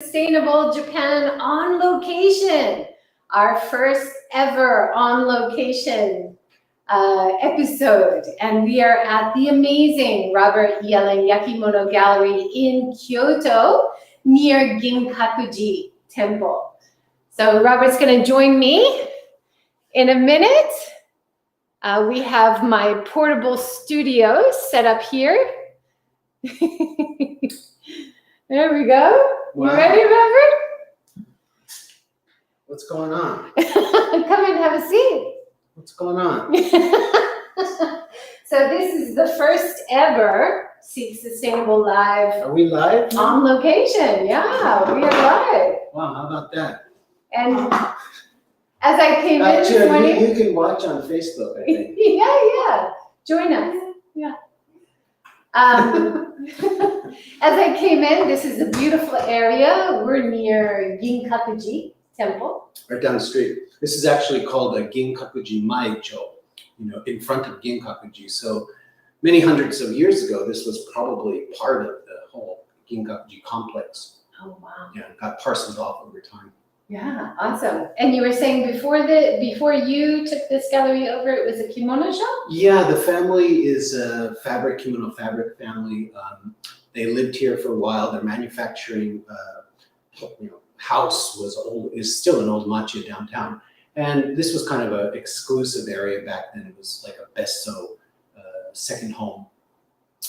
Sustainable Japan on location, our first ever on location episode, and we are at the amazing Robert Yellin Yakimono Gallery in Kyoto near Ginkakuji Temple. So Robert's going to join me in a minute. We have my portable studio set up here. There we go. Wow. You ready, Robert? What's going on? Come and have a seat. What's going on? So this is the first ever Seek Sustainable Live Are we live? on location. Yeah, we are live. Wow, how about that? And as I came in this Actually, morning, you can watch on Facebook, I think. yeah, join us. Yeah. As I came in, this is a beautiful area. We're near Ginkakuji Temple. Right down the street. This is actually called a Ginkakuji Maicho, in front of Ginkakuji. So many hundreds of years ago, this was probably part of the whole Ginkakuji complex. Oh, wow. Yeah, it got parceled off over time. Yeah, awesome. And you were saying before you took this gallery over, it was a kimono shop? Yeah, the family is a kimono fabric family. They lived here for a while. Their manufacturing house is still in Old Machi downtown. And this was kind of an exclusive area back then. It was like a besso, second home.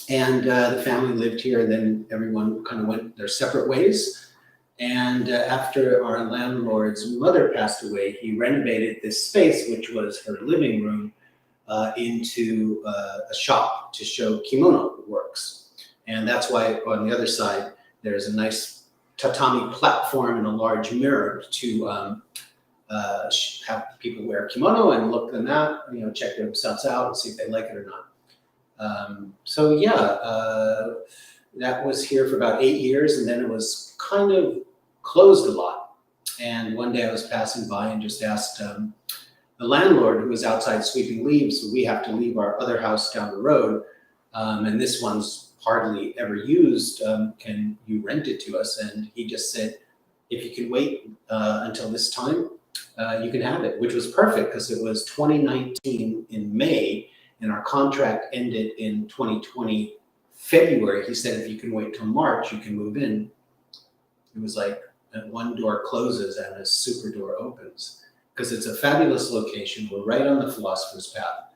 And the family lived here, and then everyone kind of went their separate ways. And after our landlord's mother passed away, he renovated this space, which was her living room, into a shop to show kimono works. And that's why on the other side, there's a nice tatami platform and a large mirror to have people wear kimono and look them out, check themselves out and see if they like it or not. So yeah, that was here for about 8 years, and then it was kind of closed a lot. And one day I was passing by and just asked the landlord, who was outside sweeping leaves, so we have to leave our other house down the road, and this one's hardly ever used, can you rent it to us? And he just said, if you can wait until this time, you can have it, which was perfect because it was 2019 in May, and our contract ended in 2020 February. He said, if you can wait till March, you can move in. It was like one door closes and a super door opens, because it's a fabulous location. We're right on the Philosopher's Path.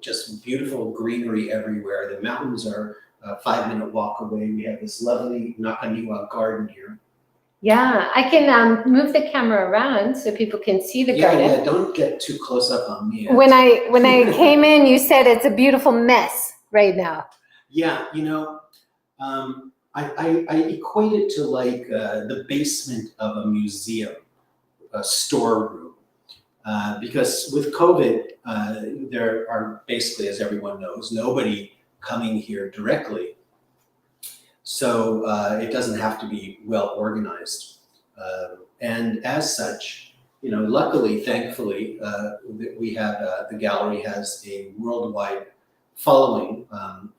Just beautiful greenery everywhere. The mountains are a 5-minute walk away. We have this lovely Nakaniwa garden here. Yeah, I can move the camera around so people can see the garden. Yeah, don't get too close up on me. When I came in, you said it's a beautiful mess right now. Yeah, I equate it to like the basement of a museum, a storeroom. Because with COVID, there are basically, as everyone knows, nobody coming here directly. So it doesn't have to be well organized. And as such, luckily, thankfully, we have, the gallery has a worldwide following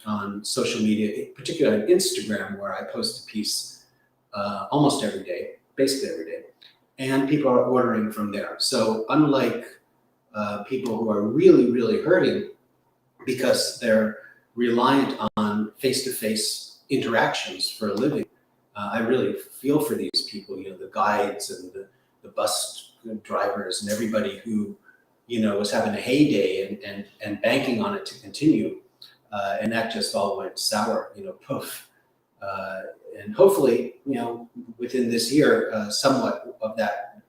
on social media, particularly on Instagram, where I post a piece almost every day, basically every day. And people are ordering from there. So unlike people who are really, really hurting because they're reliant on face-to-face interactions for a living, I really feel for these people, the guides and the bus drivers and everybody who, was having a heyday and banking on it to continue. And that just all went sour, poof. And hopefully, within this year, somewhat of that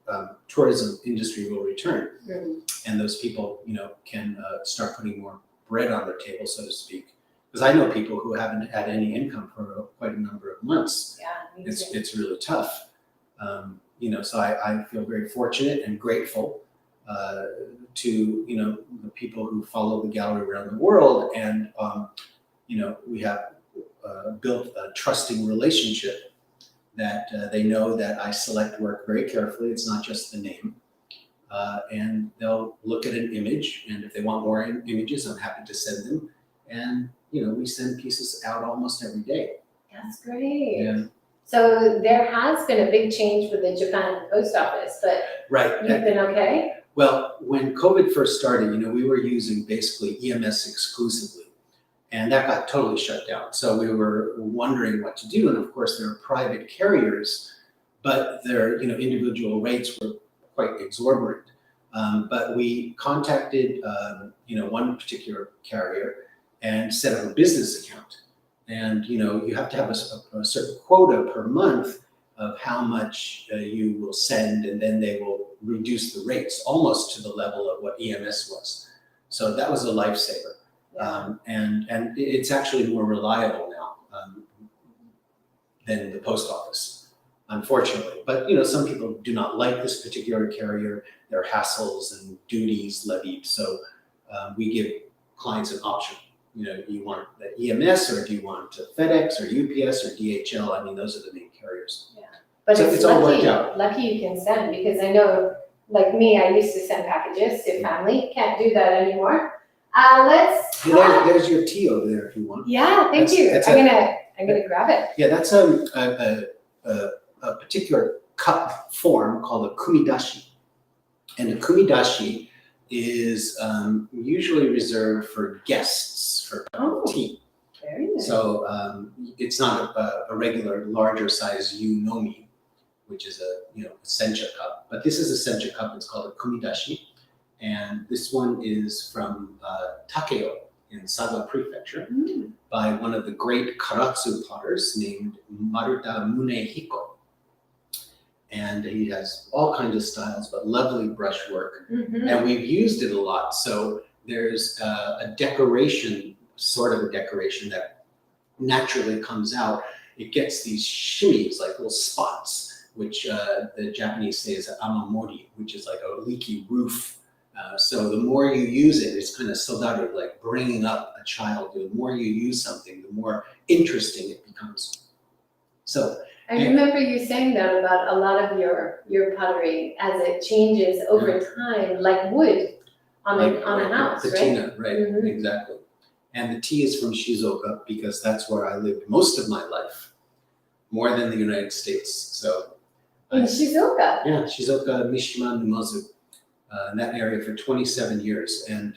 tourism industry will return. Mm-hmm. And those people, can start putting more bread on their table, so to speak. Because I know people who haven't had any income for quite a number of months. Yeah, it's really tough. So I feel very fortunate and grateful to, the people who follow the gallery around the world. And, we have built a trusting relationship that they know that I select work very carefully. It's not just the name. And they'll look at an image, and if they want more images, I'm happy to send them. And, we send pieces out almost every day. Yeah. That's great. Yeah. So there has been a big change with the Japan post office, but Right. you've been okay? Well, when COVID first started, we were using basically EMS exclusively, and that got totally shut down. So we were wondering what to do, and of course there are private carriers, but their individual rates were quite exorbitant. But we contacted one particular carrier and set up a business account, and you have to have a certain quota per month of how much you will send, and then they will reduce the rates almost to the level of what EMS was. So that was a lifesaver. And it's actually more reliable now than the post office, unfortunately. But some people do not like this particular carrier. There are hassles and duties levied. So we give clients an option. You want the EMS, or do you want FedEx or UPS or DHL? I mean, those are the main carriers. Yeah. But So it's it's all lucky, worked out. lucky you can send, because I know, like me, I used to send packages to family. Can't do that anymore. Let's Hey, talk. there's your tea over there if you want. Yeah, thank you. That's I'm gonna grab it. Yeah, that's a particular cup form called a Kuidashi. And a Kuidashi is usually reserved for guests for tea. Very nice. So it's not a regular larger size yunomi, which is a sencha cup. But this is a sencha cup. It's called a Kuidashi. And this one is from Takeo in Saga Prefecture by one of the great Karatsu potters named Maruta Munehiko. And he has all kinds of styles, but lovely brushwork. And we've used it a lot. So there's a decoration, sort of a decoration that naturally comes out. It gets these shimmies, like little spots, which the Japanese say is amamori, which is like a leaky roof. So the more you use it, it's kind of sodaru, like bringing up a child. The more you use something, the more interesting it becomes. So I remember you saying that about a lot of your pottery as it changes over time, like wood on a house, right? patina, right? Exactly. And the tea is from Shizuoka because that's where I lived most of my life, more than the United States. So In Shizuoka. Yeah, Shizuoka, Mishima, Numazu, in that area for 27 years, and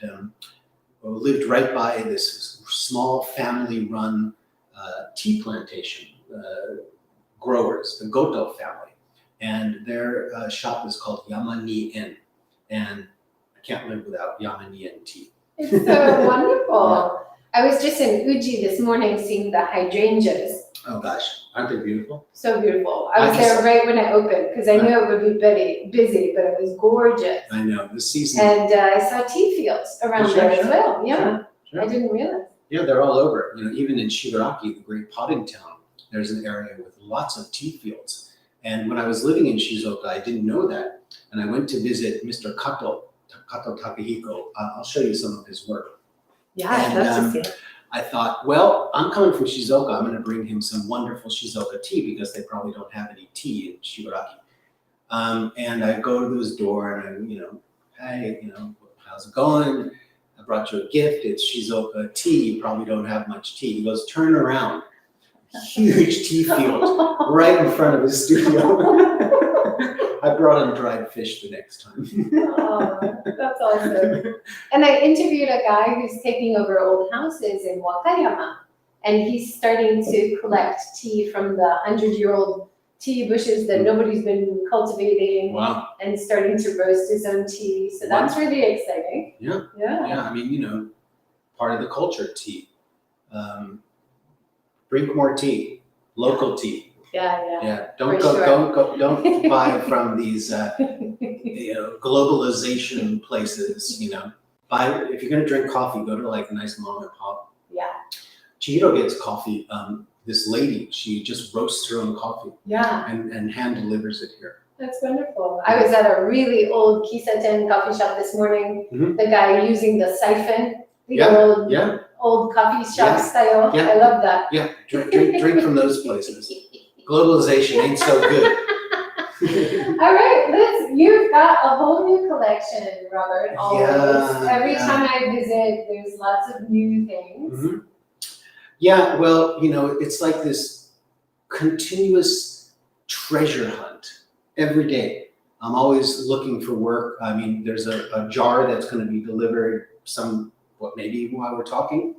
lived right by this small family-run tea plantation. Growers, the Goto family, and their shop is called Yamani-en, and I can't live without Yamani-en tea. It's so wonderful. I was just in Uji this morning seeing the hydrangeas. Oh gosh, aren't they beautiful? So beautiful. I was there right when I opened because I knew it would be busy, but it was gorgeous. I know, the season. And I saw tea fields around there as well. Yeah, Sure. I didn't realize. Yeah, they're all over. Even in Shigaraki, the great potting town, there's an area with lots of tea fields. And when I was living in Shizuoka, I didn't know that. And I went to visit Mr. Kato Takehiko. I'll show you some of his work. Yeah, I'd love to see it. I thought, well, I'm coming from Shizuoka. I'm going to bring him some wonderful Shizuoka tea because they probably don't have any tea in Shigaraki. And I go to his door and hey, how's it going? I brought you a gift. It's Shizuoka tea. You probably don't have much tea. He goes, turn around. Huge tea field right in front of his studio. I brought him dried fish the next time. Oh, that's awesome. And I interviewed a guy who's taking over old houses in Wakayama, and he's starting to collect tea from the 100-year-old tea bushes that nobody's been cultivating. Wow. And starting to roast his own tea. So that's really exciting. Yeah. Yeah. Yeah, I mean, part of the culture, tea. Drink more tea, local tea. Yeah. Don't buy from these globalization places. Buy, if you're gonna drink coffee, go to like a nice mom and pop. Yeah. Chihiro gets coffee. This lady, she just roasts her own coffee. Yeah. And hand delivers it here. That's wonderful. I was at a really old Kisaten coffee shop this morning. The guy using the siphon, old coffee shop style. Yeah. I love that. Yeah, drink from those places. Globalization ain't so good. All right, you've got a whole new collection, Robert, always. Every time I visit, there's lots of new things. Yeah, well, it's like this continuous treasure hunt every day. I'm always looking for work. I mean, there's a jar that's going to be delivered maybe even while we're talking.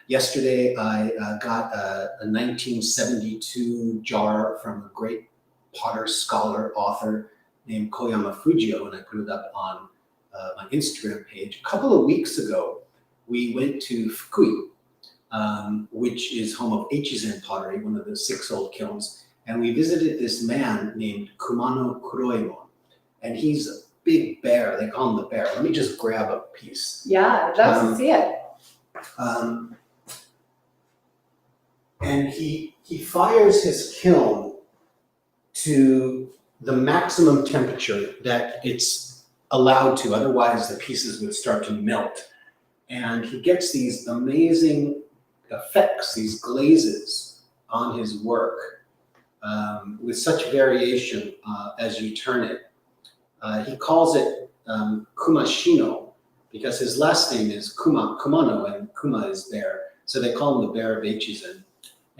Yesterday, I got a 1972 jar from a great potter, scholar, author named Koyama Fujio, and I put it up on my Instagram page. A couple of weeks ago, we went to Fukui, which is home of Echizen Pottery, one of the 6 old kilns, and we visited this man named Kumano Kuroemon, and he's a big bear. They call him the bear. Let me just grab a piece. Yeah, I'd love to see it. And he fires his kiln to the maximum temperature that it's allowed to, otherwise the pieces would start to melt. And he gets these amazing effects, these glazes on his work with such variation as you turn it. He calls it Kumashino because his last name is Kumano, and Kuma is bear. So they call him the Bear of Echizen.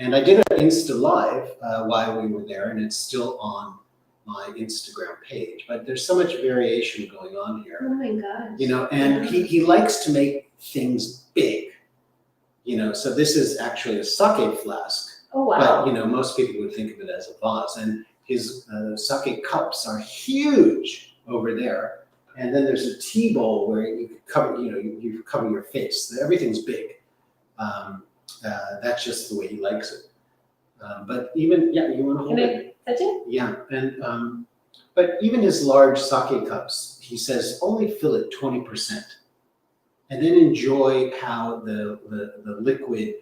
And I did an Insta Live while we were there, and it's still on my Instagram page. But there's so much variation going on here. Oh my gosh. You know, and he likes to make things big. You know, so this is actually a sake flask. Oh wow. But, you know, most people would think of it as a vase. And his sake cups are huge over there. And then there's a tea bowl where you cover, you know, you cover your face. Everything's big. That's just the way he likes it. But even, yeah, you want to hold Can it? I touch it? Yeah, and but even his large sake cups, he says only fill it 20%, and then enjoy how the liquid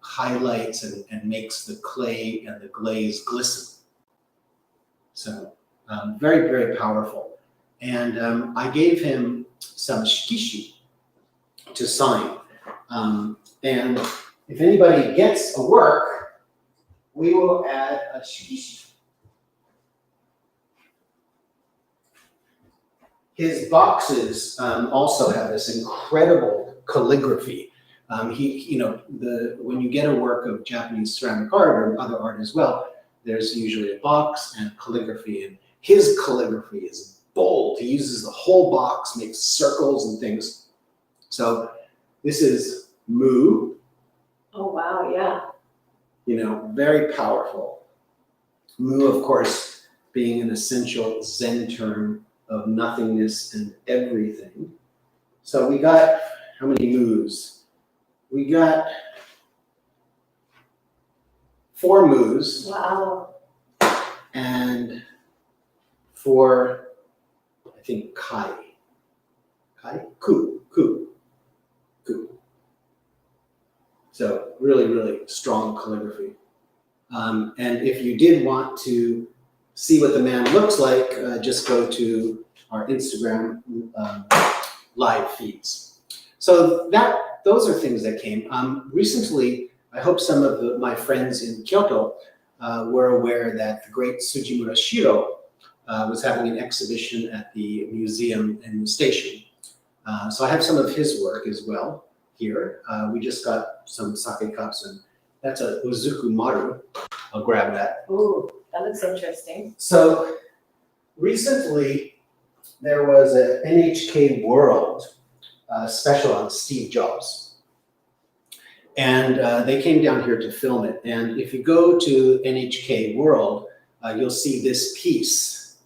highlights and makes the clay and the glaze glisten. So very, very powerful. And I gave him some shikishi to sign. And if anybody gets a work, we will add a shikishi. His boxes also have this incredible calligraphy. When you get a work of Japanese ceramic art or other art as well, there's usually a box and calligraphy, and his calligraphy is bold. He uses the whole box, makes circles and things. So this is Mu. Oh wow, yeah. You know, very powerful. Mu, of course, being an essential Zen term of nothingness and everything. So we got, how many Mus? We got 4 Mus. Wow. And 4, I think, Kai. Ku. So really, really strong calligraphy. And if you did want to see what the man looks like, just go to our Instagram live feeds. So those are things that came. Recently, I hope some of my friends in Kyoto were aware that the great Tsujimura Shiro was having an exhibition at the museum in the station. So I have some of his work as well here. We just got some sake cups, and that's a Uzuku Maru. I'll grab that. Ooh, that looks interesting. So recently, there was an NHK World special on Steve Jobs. And they came down here to film it. And if you go to NHK World, you'll see this piece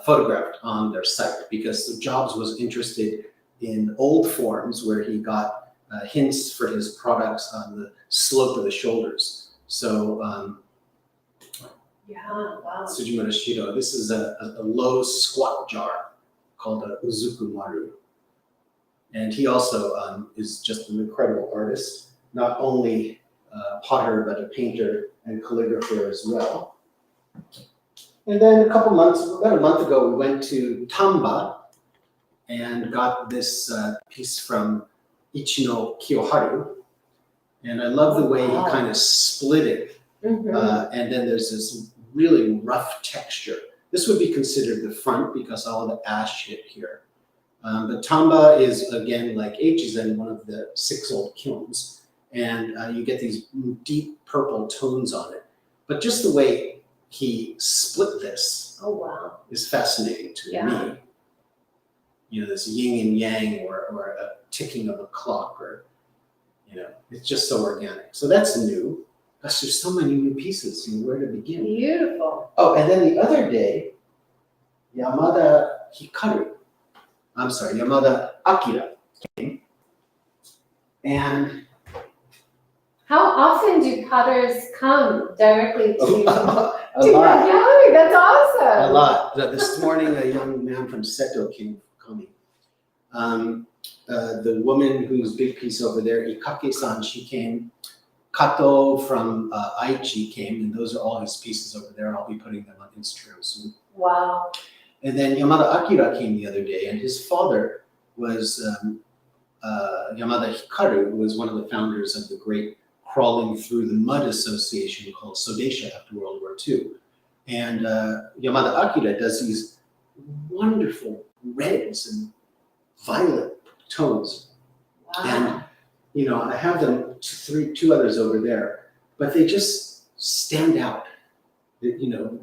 photographed on their site, because Jobs was interested in old forms where he got hints for his products on the slope of the shoulders. So Yeah, wow. Tsujimura Shiro, this is a low squat jar called a Uzuku Maru. And he also is just an incredible artist, not only a potter, but a painter and calligrapher as well. And then about a month ago, we went to Tamba and got this piece from Ichino Kiyoharu. And I love the way he kind of split it. Mm-hmm. And then there's this really rough texture. This would be considered the front because all the ash hit here. But Tamba is, again, like Echizen, one of the 6 old kilns. and you get these deep purple tones on it. But just the way he split this Oh, wow. is fascinating to me. You know, this yin and yang, or a ticking of a clock, or, you know, it's just so organic. So that's new. Gosh, there's so many new pieces, you know, where to begin. Beautiful. Oh, and then the other day, Yamada Akira came. And How often do potters come directly to a your lot. gallery? That's awesome. A lot. This morning, a young man from Seto came coming. The woman whose big piece over there, Ikake-san, she came. Kato from Aichi came, and those are all his pieces over there. I'll be putting them on Instagram soon. Wow. And then Yamada Akira came the other day, and his father was Yamada Hikaru, who was one of the founders of the great Crawling Through the Mud Association called Sodesha after World War II. And Yamada Akira does these wonderful reds and violet tones. Wow. And, you know, I have them, two others over there, but they just stand out. You know,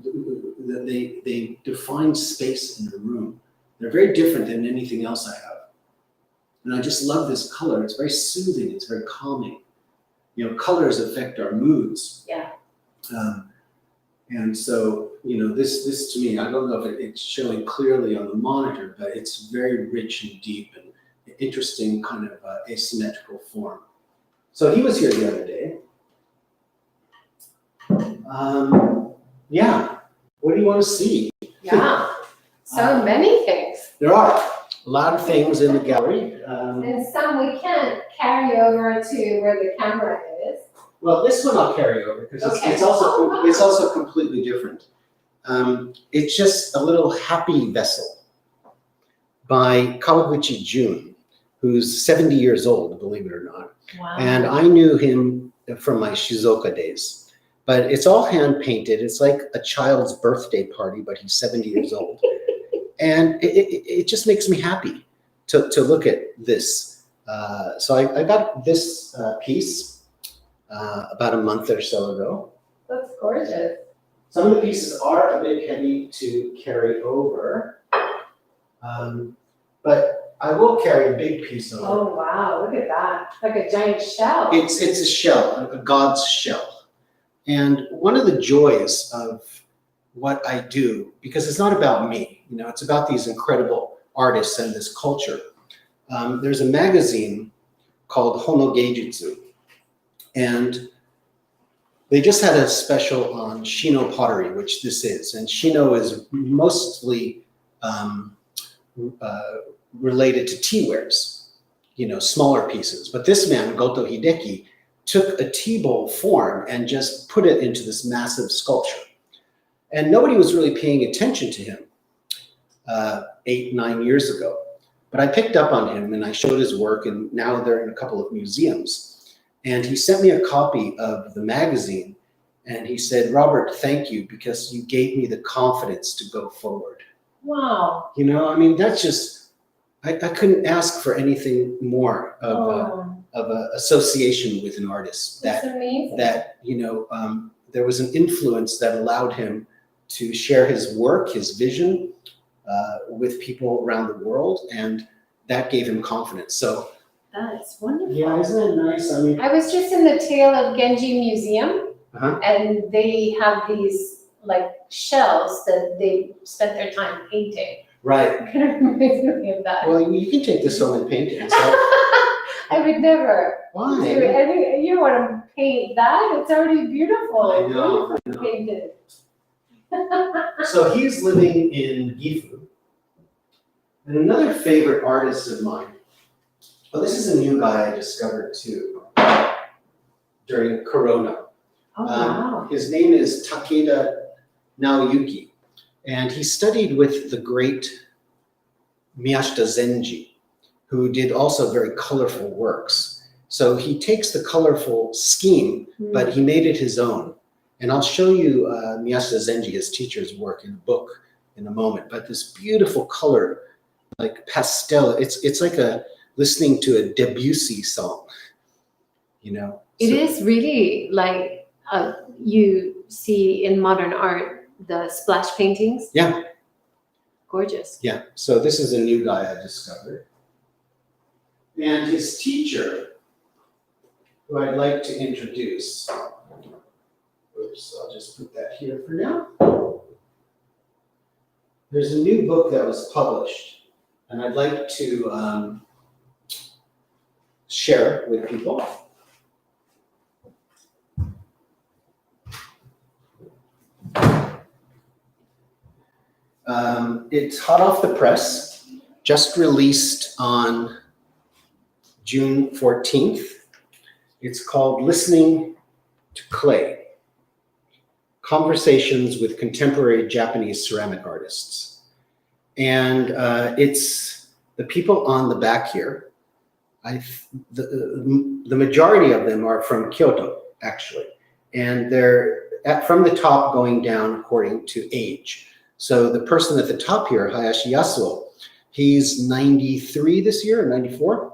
they define space in the room. They're very different than anything else I have. And I just love this color. It's very soothing. It's very calming. You know, colors affect our moods. Yeah. And so, you know, this to me, I don't know if it's showing clearly on the monitor, but it's very rich and deep and interesting kind of asymmetrical form. So he was here the other day. Yeah, what do you want to see? Yeah. So many things. There are a lot of things in the gallery. And some we can't carry over to where the camera is. Well, this one I'll carry over because Okay. it's also Oh, wow. it's also completely different. It's just a little happy vessel by Kawaguchi Jun, who's 70 years old, believe it or not. Wow. And I knew him from my Suzuka days. But it's all hand painted. It's like a child's birthday party, but he's 70 years old. And it just makes me happy to look at this. So I got this piece about a month or so ago. That's gorgeous. Some of the pieces are a bit heavy to carry over, but I will carry a big piece over. Oh, wow. Look at that. Like a giant shell. It's a shell, a god's shell. And one of the joys of what I do, because it's not about me, you know, it's about these incredible artists and this culture. There's a magazine called Hono Geijutsu, and they just had a special on Shino pottery, which this is. And Shino is mostly related to teawares, you know, smaller pieces. But this man, Goto Hideki, took a tea bowl form and just put it into this massive sculpture. And nobody was really paying attention to him 8-9 years ago. But I picked up on him and I showed his work, and now they're in a couple of museums. And he sent me a copy of the magazine and he said, "Robert, thank you, because you gave me the confidence to go forward." Wow. You know, I mean, that's just, I couldn't ask for anything more of an association with an artist. That's amazing. That, you know, there was an influence that allowed him to share his work, his vision with people around the world, and that gave him confidence. So That's wonderful. yeah, isn't that nice? I mean, I was just in the Tale of Genji Museum, uh-huh. and they have these like shells that they spent their time painting. Right. It kind of reminds me of that. Well, you can take this home and paint it. So I would never. why? Do it. I think you want to paint that. It's already beautiful. I know, Beautifully painted. So he's living in Gifu. And another favorite artist of mine, well, this is a new guy I discovered too during Corona. Oh, wow. His name is Takeda Naoyuki, and he studied with the great Miyashita Zenji, who did also very colorful works. So he takes the colorful scheme, but he made it his own. And I'll show you Miyashita Zenji, his teacher's work, in a book in a moment. But this beautiful color, like pastel, it's like listening to a Debussy song. you know. It So- is really like you see in modern art, the splash paintings. Yeah. Gorgeous. Yeah, so this is a new guy I discovered. And his teacher, who I'd like to introduce. Oops, I'll just put that here for now. There's a new book that was published, and I'd like to share with people. It's hot off the press, just released on June 14th. It's called Listening to Clay, Conversations with Contemporary Japanese Ceramic Artists. And it's the people on the back here. The majority of them are from Kyoto, actually. And they're from the top going down according to age. So the person at the top here, Hayashi Yasuo, he's 93 this year, 94.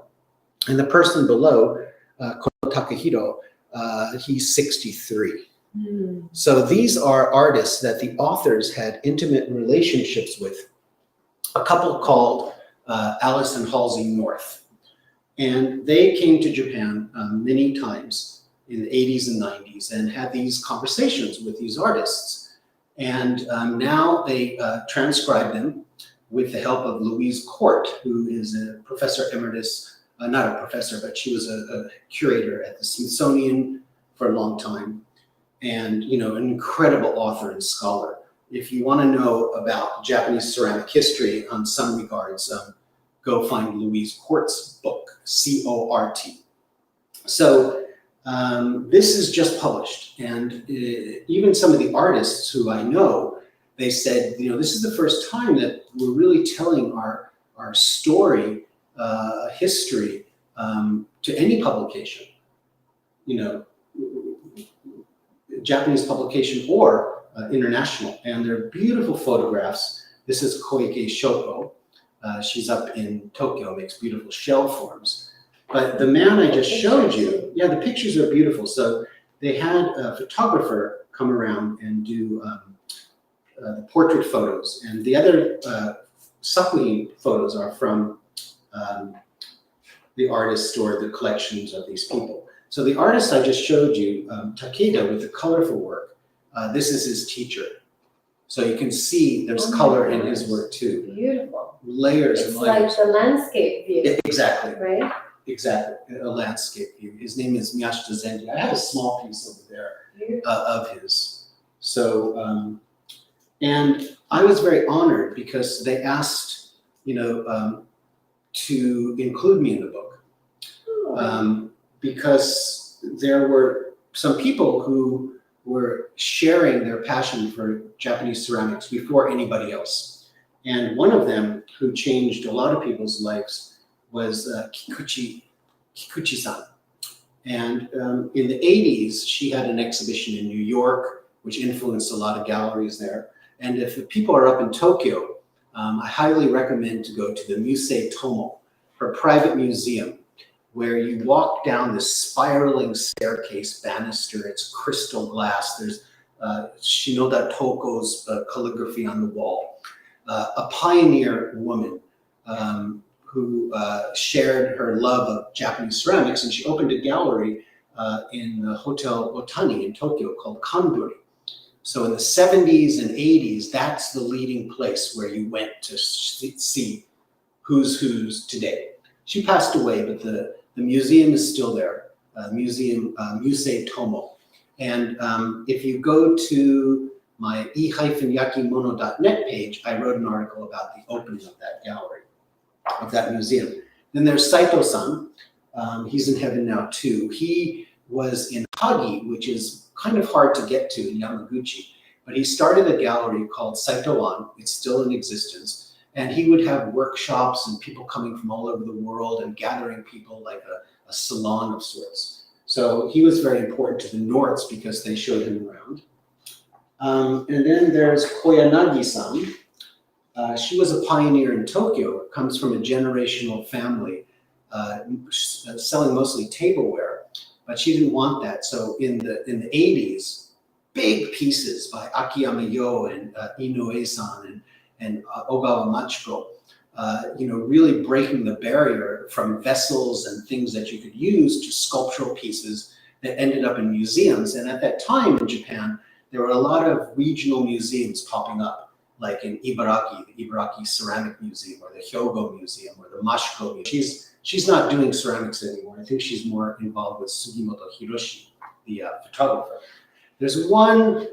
And the person below, Takahiro, he's 63. So these are artists that the authors had intimate relationships with. A couple called Alice and Halsey North. And they came to Japan many times in the 80s and 90s and had these conversations with these artists. And now they transcribe them with the help of Louise Court, who is a professor emeritus, not a professor, but she was a curator at the Smithsonian for a long time. And, you know, an incredible author and scholar. If you want to know about Japanese ceramic history on some regards, go find Louise Court's book, C-O-R-T. So this is just published, and even some of the artists who I know, they said, you know, this is the first time that we're really telling our story, history, to any publication, you know, Japanese publication or international. And they're beautiful photographs. This is Koike Shoko. She's up in Tokyo, makes beautiful shell forms. But the man I just showed you, yeah, the pictures are beautiful. So they had a photographer come around and do the portrait photos. And the other sakuhin photos are from the artists or the collections of these people. So the artist I just showed you, Takeda, with the colorful work, this is his teacher. So you can see there's color in his work too. Beautiful. Layers and layers. It's like the landscape view. Exactly. Right? Exactly, a landscape view. His name is Miyashita Zenji. I have a small piece over there of his. So, and I was very honored because they asked, you know, to include me in the book. Because there were some people who were sharing their passion for Japanese ceramics before anybody else. And one of them who changed a lot of people's lives was Kikuchi-san. And in the 80s, she had an exhibition in New York, which influenced a lot of galleries there. And if people are up in Tokyo, I highly recommend to go to the Musei Tomo, her private museum, where you walk down this spiraling staircase banister. It's crystal glass. There's Shinoda Toko's calligraphy on the wall. A pioneer woman who shared her love of Japanese ceramics, and she opened a gallery in the Hotel Otani in Tokyo called Kandori. So in the 70s and 80s, that's the leading place where you went to see who's today. She passed away, but the museum is still there, Musei Tomo. And if you go to my e-yakimono.net page, I wrote an article about the opening of that gallery, of that museum. Then there's Saito-san. He's in heaven now too. He was in Hagi, which is kind of hard to get to in Yamaguchi, but he started a gallery called Saito-an. It's still in existence. And he would have workshops and people coming from all over the world and gathering people like a salon of sorts. So he was very important to the Norths because they showed him around. And then there's Koyanagi-san. She was a pioneer in Tokyo, comes from a generational family, selling mostly tableware. but she didn't want that. So in the 80s, big pieces by Akiyama Yo and Inoue-san and Ogawa Machiko, really breaking the barrier from vessels and things that you could use to sculptural pieces that ended up in museums. And at that time in Japan, there were a lot of regional museums popping up, like in Ibaraki, the Ibaraki Ceramic Museum, or the Hyogo Museum, or the Mashiko Museum. She's not doing ceramics anymore. I think she's more involved with Sugimoto Hiroshi, the photographer. There's one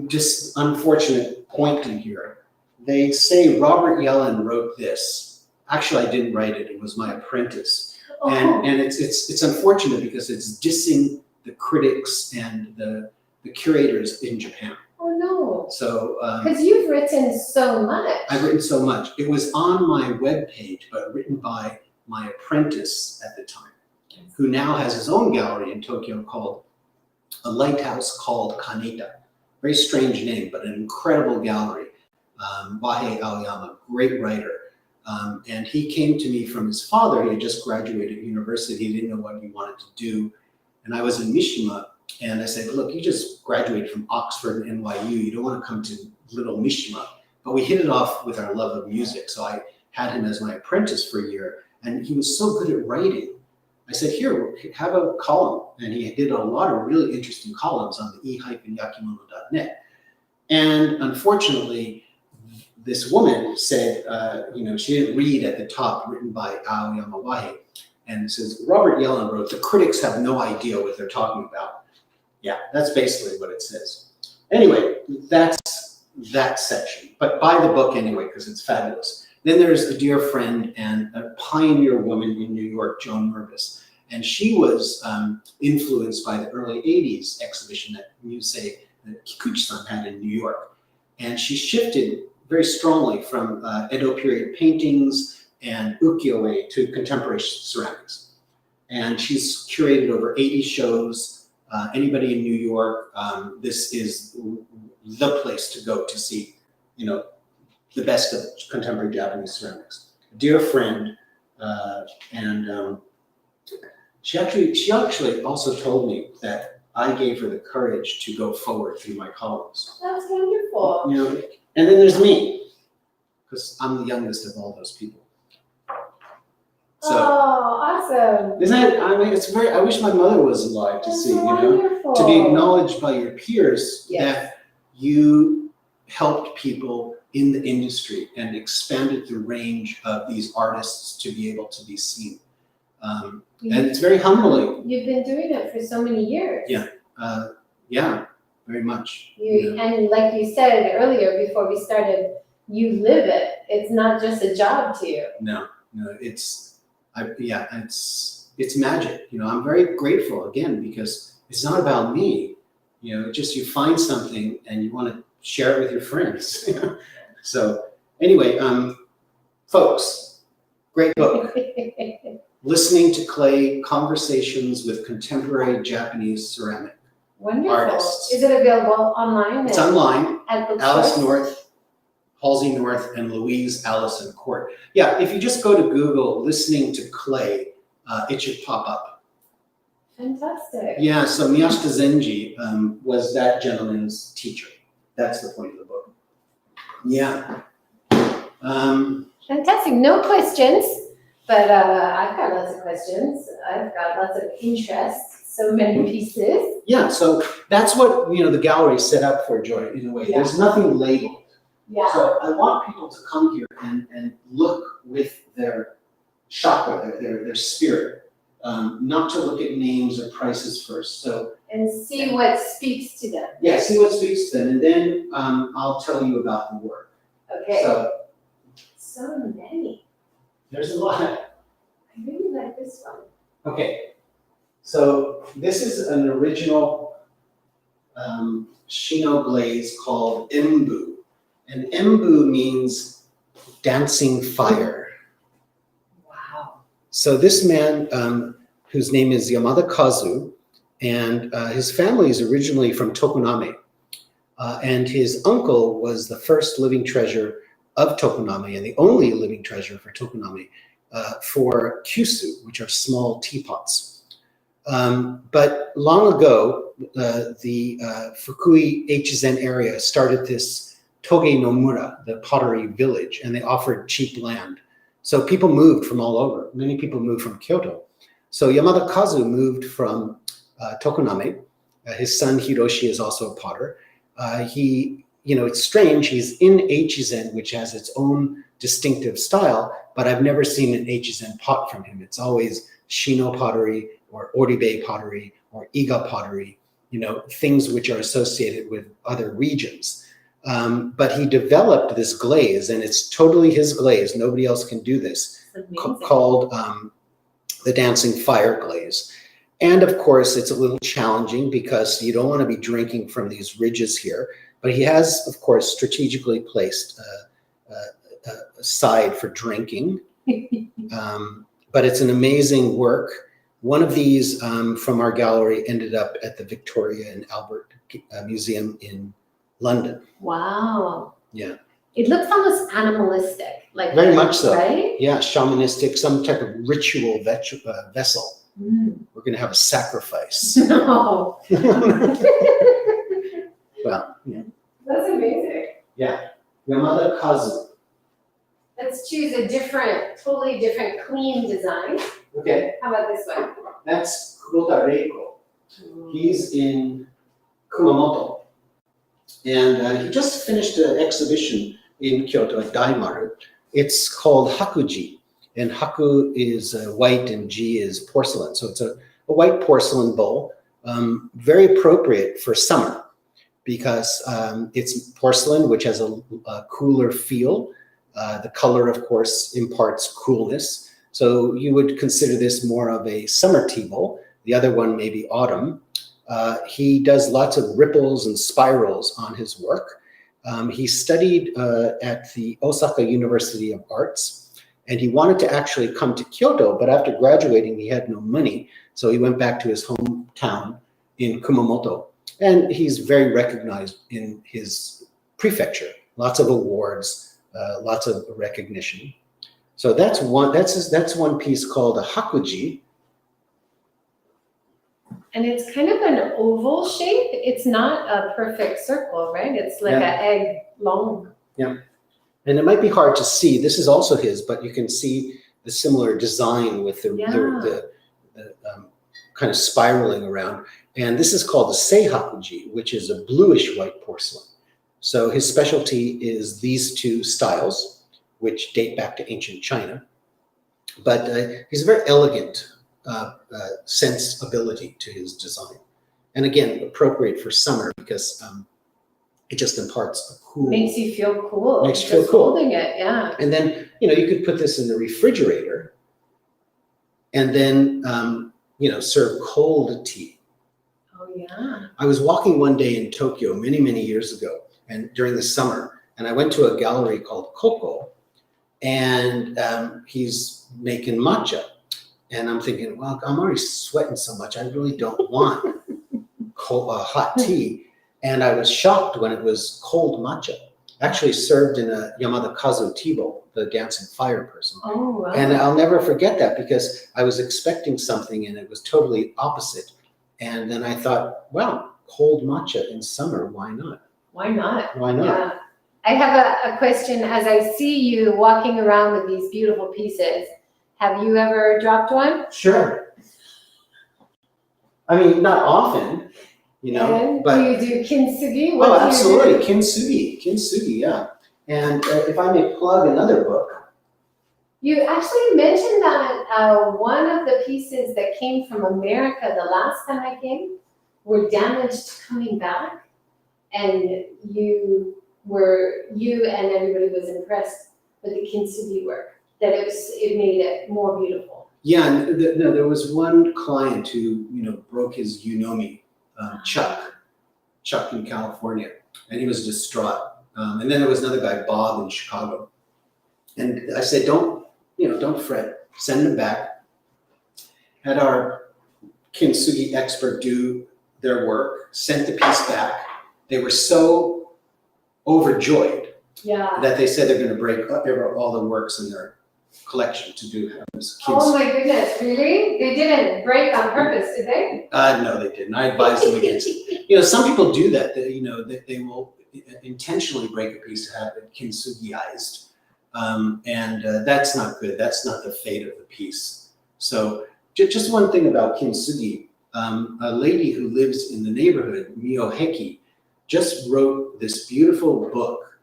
just unfortunate point in here. They say Robert Yellin wrote this. Actually, I didn't write it. It was my apprentice. Oh. And it's unfortunate because it's dissing the critics and the curators in Japan. Oh no. So because you've written so much. I've written so much. It was on my webpage, but written by my apprentice at the time, who now has his own gallery in Tokyo called a lighthouse called Kaneda. Very strange name, but an incredible gallery. Wahei Aoyama, great writer. And he came to me from his father. He had just graduated university. He didn't know what he wanted to do. And I was in Mishima, and I said, look, you just graduated from Oxford and NYU. You don't want to come to little Mishima. But we hit it off with our love of music. So I had him as my apprentice for a year. And he was so good at writing. I said, here, have a column. And he did a lot of really interesting columns on the e-yakimono.net. And unfortunately, this woman said, she didn't read at the top, written by Aoyama Wahei. And it says, Robert Yellin wrote, the critics have no idea what they're talking about. Yeah, that's basically what it says. Anyway, that's that section. But buy the book anyway, because it's fabulous. Then there's a dear friend and a pioneer woman in New York, Joan Mervis. And she was influenced by the early 80s exhibition that Musée that Kikuchi-san had in New York. And she shifted very strongly from Edo period paintings and ukiyo-e to contemporary ceramics. And she's curated over 80 shows. Anybody in New York, this is the place to go to see, the best of contemporary Japanese ceramics. A dear friend, and she actually also told me that I gave her the courage to go forward through my columns. That's wonderful. And then there's me, because I'm the youngest of all those people. So, awesome. Isn't it? I mean, it's very. I wish my mother was alive to That's see. wonderful. To be acknowledged by your peers Yes. that you helped people in the industry and expanded the range of these artists to be able to be seen. And it's very humbling. You've been doing it for so many years. Yeah, very much. And like you said earlier before we started, you live it. It's not just a job to you. No, it's magic. I'm very grateful again because it's not about me. Just you find something and you want to share it with your friends. So anyway, folks, great book. Listening to Clay, Conversations with Contemporary Japanese Ceramic Wonderful. Artists. Is it available online? It's online. At bookstores? Alice North, Halsey North, and Louise Court. Yeah, if you just go to Google, Listening to Clay, it should pop up. Fantastic. Yeah, so Miyashita Zenji was that gentleman's teacher. That's the point of the book. Yeah. Fantastic. No questions, but I've got lots of questions. I've got lots of interest. So many pieces. Yeah, so that's what the gallery is set up for, Joy, in a way. Yeah. There's nothing labeled. Yeah. So I want people to come here and look with their chakra, their spirit, not to look at names or prices first. And see what speaks to them. Yeah, see what speaks to them, and then I'll tell you about the work. Okay. So many. there's a lot. I really like this one. Okay, so this is an original Shino glaze called Embu. And Embu means dancing fire. Wow. So this man, whose name is Yamada Kazu, and his family is originally from Tokoname. And his uncle was the first living treasure of Tokoname and the only living treasure for Tokoname for kyusu, which are small teapots. But long ago, the Fukui Echizen area started this Toge no Mura, the pottery village, and they offered cheap land. So people moved from all over. Many people moved from Kyoto. So Yamada Kazu moved from Tokoname. His son Hiroshi is also a potter. It's strange, he's in Echizen, which has its own distinctive style, but I've never seen an Echizen pot from him. It's always Shino pottery or Oribe pottery or Iga pottery, things which are associated with other regions. But he developed this glaze, and it's totally his glaze. Nobody else can do this, called the Dancing Fire glaze. And of course, it's a little challenging because you don't want to be drinking from these ridges here. But he has, of course, strategically placed a side for drinking. But it's an amazing work. One of these from our gallery ended up at the Victoria and Albert Museum in London. Wow. Yeah. It looks almost animalistic. Very much so. Right? Yeah, shamanistic, some type of ritual vessel. We're going to have a sacrifice. No. Well, yeah. That's amazing. Yeah. Yamada Kazu. Let's choose a totally different, clean design. Okay. How about this one? That's Reiko. He's in Kumamoto. And he just finished an exhibition in Kyoto at Daimaru. It's called Hakuji. And Haku is white and Ji is porcelain. So it's a white porcelain bowl, very appropriate for summer because it's porcelain, which has a cooler feel. The color, of course, imparts coolness. So you would consider this more of a summer tea bowl. The other one may be autumn. He does lots of ripples and spirals on his work. He studied at the Osaka University of Arts, and he wanted to actually come to Kyoto, but after graduating, he had no money. So he went back to his hometown in Kumamoto. And he's very recognized in his prefecture. Lots of awards, lots of recognition. So that's one piece called a hakuji. And it's kind of an oval shape. It's not a perfect circle, right? It's like an egg long. Yeah. And it might be hard to see. This is also his, but you can see the similar design with the kind of spiraling around. And this is called the Seihakuji, which is a bluish white porcelain. So his specialty is these two styles, which date back to ancient China. But he's a very elegant sensibility to his design. And again, appropriate for summer because it just imparts a cool. Makes you feel cool. Makes you feel cool. Holding it, yeah. And then, you could put this in the refrigerator and then, serve cold tea. Oh, yeah. I was walking one day in Tokyo many, many years ago and during the summer, and I went to a gallery called Koko, and he's making matcha. And I'm thinking, well, I'm already sweating so much. I really don't want hot tea. And I was shocked when it was cold matcha, actually served in a Yamada Kazu tea bowl, the dancing fire person. Oh, wow. And I'll never forget that because I was expecting something and it was totally opposite. And then I thought, well, cold matcha in summer, why not? Why not? Why not? Yeah. I have a question. As I see you walking around with these beautiful pieces, have you ever dropped one? Sure. I mean, not often, And but. do you do kintsugi? Oh, absolutely. Kintsugi, yeah. And if I may plug another book. You actually mentioned that one of the pieces that came from America the last time I came were damaged coming back, and you and everybody was impressed with the kintsugi work, that it made it more beautiful. Yeah, and there was one client who broke his Unomi, Chuck in California, and he was distraught. And then there was another guy, Bob, in Chicago, and I said, don't fret, send them back. Had our kintsugi expert do their work, sent the piece back. They were so overjoyed that they said they're going to break up all the works in their collection to do this Oh kids. my goodness, really? They didn't break on purpose, did they? No, they didn't. I advise them against it. You know, some people do that. That they will intentionally break a piece to have it kintsugiized, and that's not good. That's not the fate of the piece. So just one thing about kintsugi. A lady who lives in the neighborhood, Mio Heki, just wrote this beautiful book.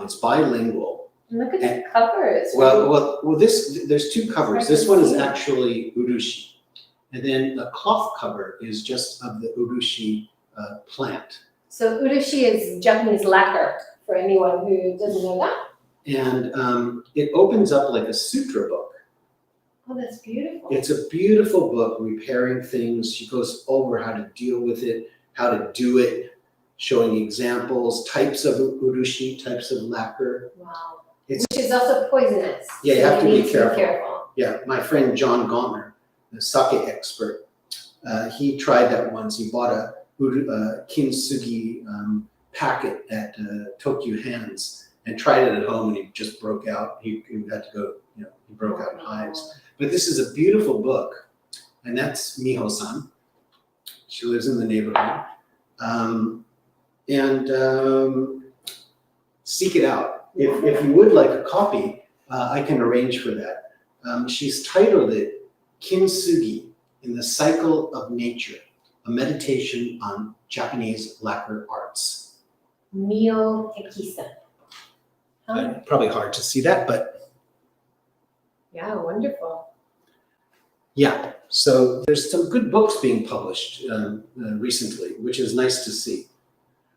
It's bilingual. Look at the covers. Well, there's two covers. This one is actually urushi, and then the cloth cover is just of the urushi plant. So urushi is Japanese lacquer, for anyone who doesn't know that. And it opens up like a sutra book. Oh, that's beautiful. It's a beautiful book, repairing things. She goes over how to deal with it, how to do it, showing examples, types of urushi, types of lacquer. Wow. It's, Which is also poisonous. Yeah, you so have to need be careful. Yeah, my friend John Gauntner, the sake expert, he tried that once. He bought a kintsugi packet at Tokyo Hands and tried it at home, and he just broke out. He had to go, he broke out in hives. But this is a beautiful book, and that's Miho-san. She lives in the neighborhood. Seek it out. If you would like a copy, I can arrange for that. She's titled it Kintsugi in the Cycle of Nature, a meditation on Japanese lacquer arts. Mio Heki-san. Huh? Probably hard to see that, but Yeah, wonderful. yeah. So there's some good books being published recently, which is nice to see.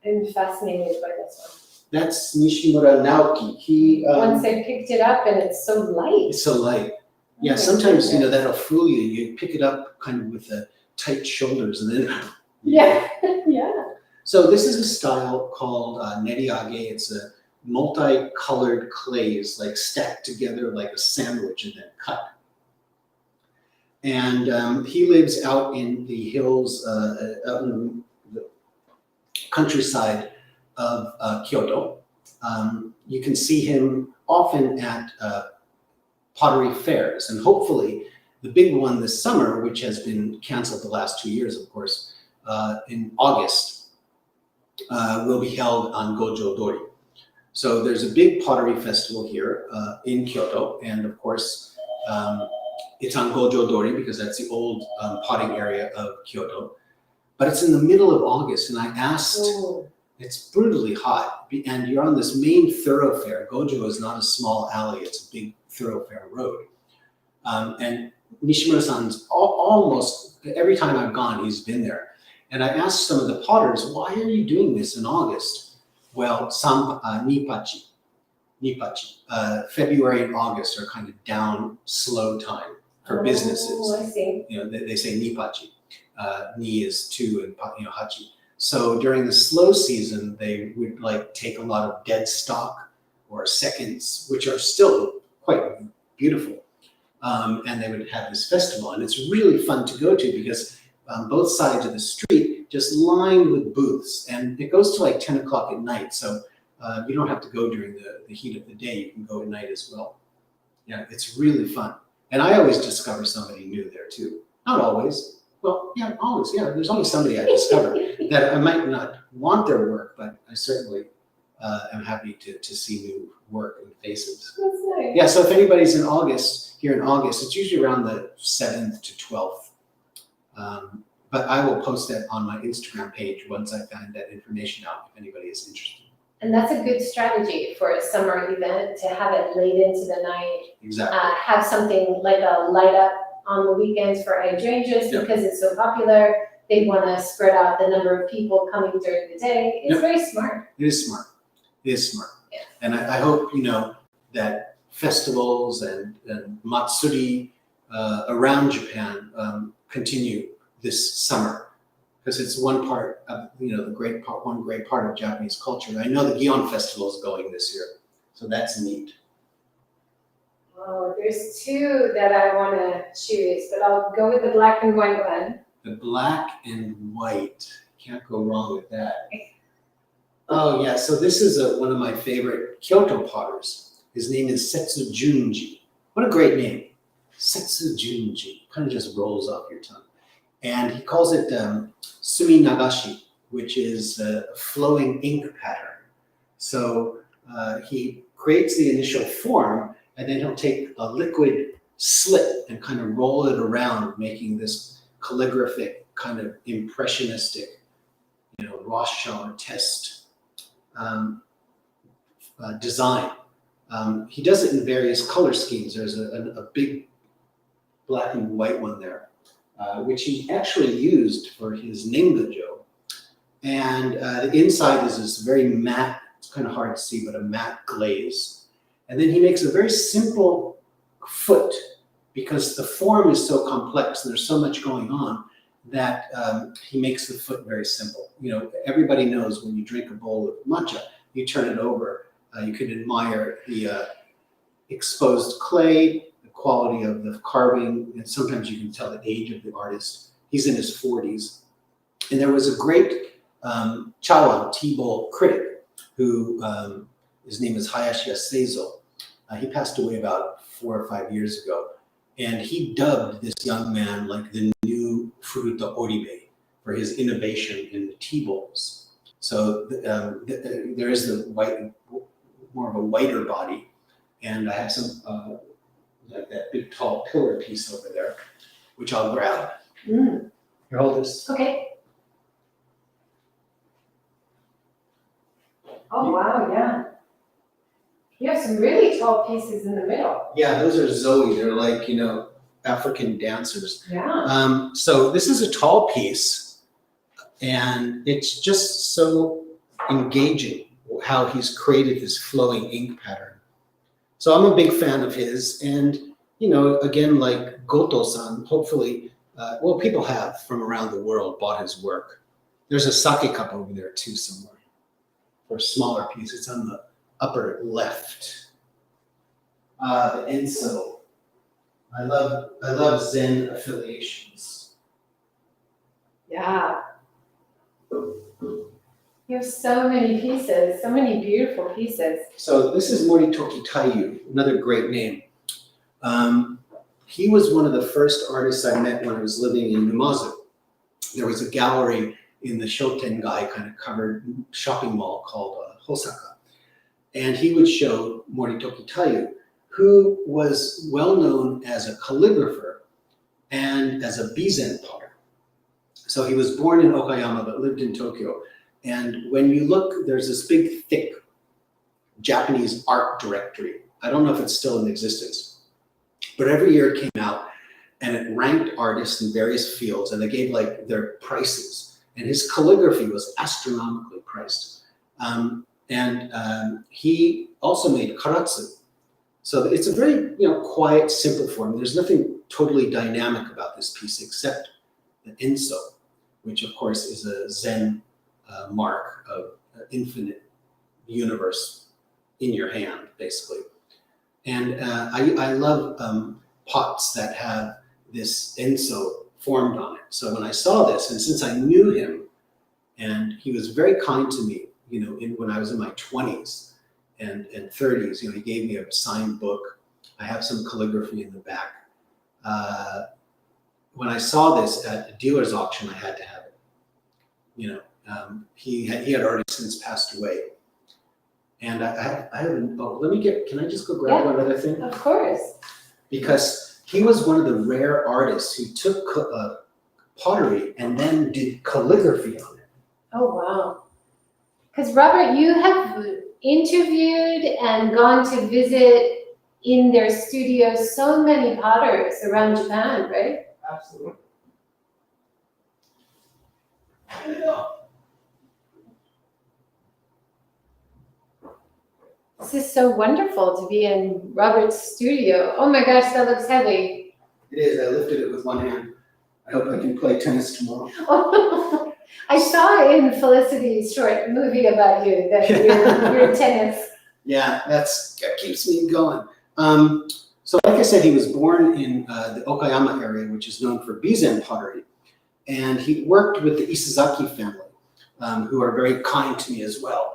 I'm fascinated by this one. That's Nishimura Naoki. He Once I picked it up and it's so light. It's so light. Yeah, Oh my sometimes goodness. that'll fool you. You pick it up kind of with the tight shoulders, and then Yeah, yeah. So this is a style called neriage. It's a multicolored clays like stacked together like a sandwich and then cut. And he lives out in the hills, out in the countryside of Kyoto. You can see him often at pottery fairs, and hopefully the big one this summer, which has been canceled the last 2 years, of course, in August, will be held on Gojo Dori. So there's a big pottery festival here in Kyoto, and of course, it's on Gojo Dori because that's the old potting area of Kyoto. But it's in the middle of August, and I asked, it's brutally hot, and you're on this main thoroughfare. Gojo is not a small alley, it's a big thoroughfare road. And Nishimura-san's almost, every time I've gone, he's been there. And I asked some of the potters, why are you doing this in August? Well, Nipachi. February and August are kind of down, slow time for businesses. Oh, I see. They say Nipachi. Ni is 2 and Hachi. So during the slow season, they would take a lot of dead stock or seconds, which are still quite beautiful. And they would have this festival, and it's really fun to go to because both sides of the street just lined with booths, and it goes to 10 o'clock at night. So you don't have to go during the heat of the day. You can go at night as well. Yeah, it's really fun. And I always discover somebody new there too. Not always. Well, yeah, always. Yeah, there's always somebody I discover that I might not want their work, but I certainly am happy to see new work and faces. That's nice. Yeah, so if anybody's in August, here in August, it's usually around the 7th to 12th. But I will post that on my Instagram page once I find that information out, if anybody is interested. And that's a good strategy for a summer event, to have it late into the night. Exactly. Have something like a light up on the weekends for hydrangeas, Yep. because it's so popular. They want to spread out the number of people coming during the day. It's Yep. very smart. It is smart. It is smart. Yeah. And I hope, that festivals and matsuri around Japan continue this summer, because it's one part of, one great part of Japanese culture. I know the Gion Festival is going this year, so that's neat. Oh, there's 2 that I want to choose, but I'll go with the black and white one. The black and white, can't go wrong with that. Oh yeah, so this is one of my favorite Kyoto potters. His name is Setsu Junji. What a great name. Setsujunji. Kind of just rolls off your tongue. And he calls it Umi Nagashi, which is a flowing ink pattern. So he creates the initial form, and then he'll take a liquid slip and kind of roll it around, making this calligraphic kind of impressionistic, Rorschach test design. He does it in various color schemes. There's a big black and white one there, which he actually used for his Nengajo. And the inside is this very matte, it's kind of hard to see, but a matte glaze. And then he makes a very simple foot, because the form is so complex and there's so much going on that he makes the foot very simple. Everybody knows when you drink a bowl of matcha, you turn it over, you can admire the exposed clay, the quality of the carving, and sometimes you can tell the age of the artist. He's in his 40s. And there was a great Chawan tea bowl critic who, his name is Hayashi Yasuo. He passed away about 4 or 5 years ago. And he dubbed this young man like the new Furuta Oribe for his innovation in the tea bowls. So there is the white, more of a whiter body. And I have some, like that big tall pillar piece over there, which I'll grab. Here, hold this. Okay. Oh, wow, yeah. You have some really tall pieces in the middle. Yeah, those are Zoe. They're like, African dancers. Yeah. So this is a tall piece, and it's just so engaging how he's created this flowing ink pattern. So I'm a big fan of his, and again, like Goto-san, hopefully, people have from around the world bought his work. There's a sake cup over there too somewhere for a smaller piece. It's on the upper left. The Enso. I love Zen affiliations. Yeah. You have so many pieces, so many beautiful pieces. So this is Moritoki Taiyu, another great name. He was one of the first artists I met when I was living in Numazu. There was a gallery in the Shotengai kind of covered shopping mall called Hosaka. And he would show Moritoki Taiyu, who was well known as a calligrapher and as a bizen potter. So he was born in Okayama but lived in Tokyo. And when you look, there's this big, thick Japanese art directory. I don't know if it's still in existence, but every year it came out and it ranked artists in various fields, and they gave like their prices. And his calligraphy was astronomically priced. He also made karatsu. So it's a very quiet, simple form. There's nothing totally dynamic about this piece except the Enso, which of course is a Zen mark of infinite universe in your hand, basically. And I love pots that have this Enso formed on it. So when I saw this, and since I knew him, and he was very kind to me, when I was in my 20s and 30s, he gave me a signed book. I have some calligraphy in the back. When I saw this at a dealer's auction, I had to have it. He had already since passed away. And I haven't, can I just go grab one other thing? Of course. Because he was one of the rare artists who took pottery and then did calligraphy on it. Oh, wow. Because Robert, you have interviewed and gone to visit in their studios so many potters around Japan, right? Absolutely. This is so wonderful to be in Robert's studio. Oh my gosh, that looks heavy. It is. I lifted it with one hand. I hope I can play tennis tomorrow. I saw in Felicity's short movie about you that you're tennis. Yeah, that keeps me going. So like I said, he was born in the Okayama area, which is known for bizen pottery. And he worked with the Isazaki family, who are very kind to me as well.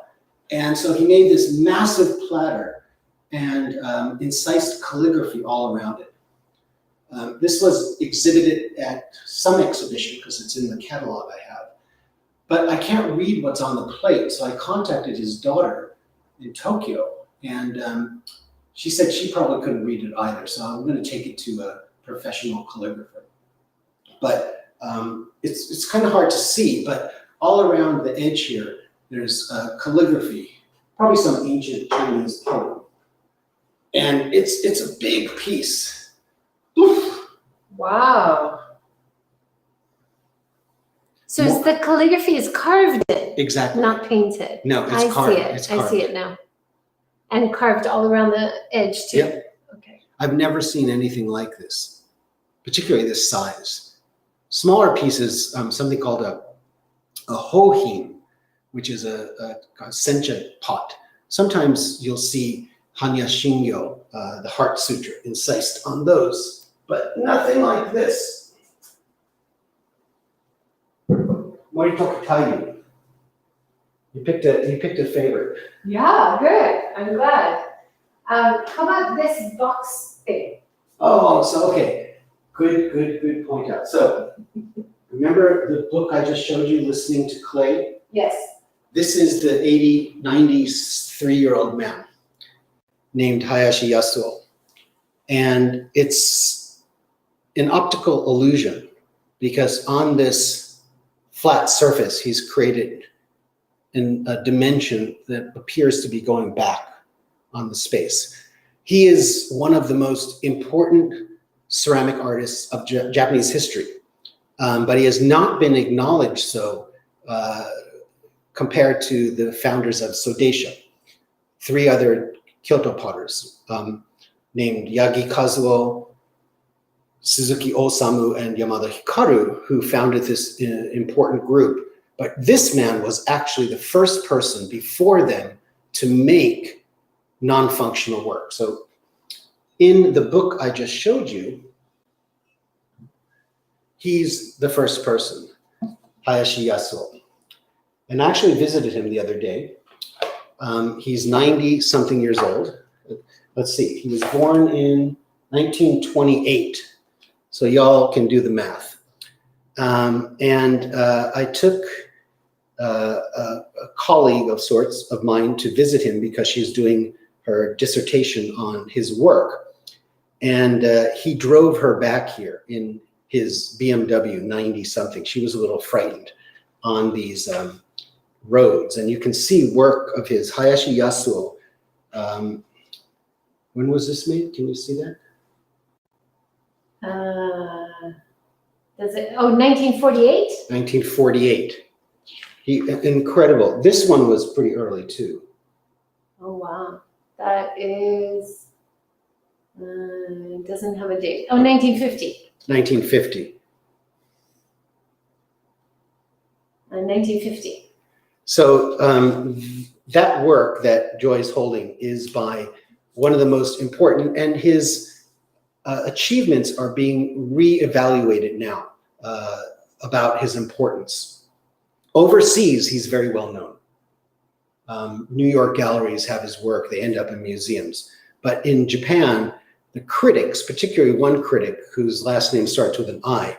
And so he made this massive platter and incised calligraphy all around it. This was exhibited at some exhibition because it's in the catalog I have. But I can't read what's on the plate, so I contacted his daughter in Tokyo, and she said she probably couldn't read it either, so I'm going to take it to a professional calligrapher. But it's kind of hard to see, but all around the edge here, there's calligraphy, probably some ancient Chinese poem. And it's a big piece. Oof. Wow. So it's the calligraphy is carved in, Exactly. not painted. No, it's carved. I see it. It's carved. I see it now. And carved all around the edge too. Yep. Okay. I've never seen anything like this, particularly this size. Smaller pieces, something called a hohin, which is a sencha pot. Sometimes you'll see Hanya Shingyo, the Heart Sutra, incised on those, but nothing like this. Moritoku Taiyu. You picked a favorite. Yeah, good. I'm glad. How about this box thing? Oh, so okay. Good point out. So remember the book I just showed you, Listening to Clay? Yes. This is the 93-year-old man named Hayashi Yasuo. And it's an optical illusion because on this flat surface, he's created in a dimension that appears to be going back on the space. He is one of the most important ceramic artists of Japanese history, but he has not been acknowledged so compared to the founders of Sodeisha, 3 other Kyoto potters named Yagi Kazuo, Suzuki Osamu, and Yamada Hikaru, who founded this important group. But this man was actually the first person before them to make non-functional work. So in the book I just showed you, he's the first person, Hayashi Yasuo. And I actually visited him the other day. He's 90-something years old. Let's see, he was born in 1928. So y'all can do the math. I took a colleague of sorts of mine to visit him because she's doing her dissertation on his work. And he drove her back here in his BMW 90-something. She was a little frightened on these roads. And you can see work of his, Hayashi Yasuo. When was this made? Can you see that? Does it? Oh, 1948? 1948. Incredible. This one was pretty early too. Oh, wow. That is, it doesn't have a date. Oh, 1950. 1950. 1950. So that work that Joy's holding is by one of the most important, and his achievements are being re-evaluated now about his importance. Overseas, he's very well known. New York galleries have his work. They end up in museums. But in Japan, the critics, particularly one critic whose last name starts with an I,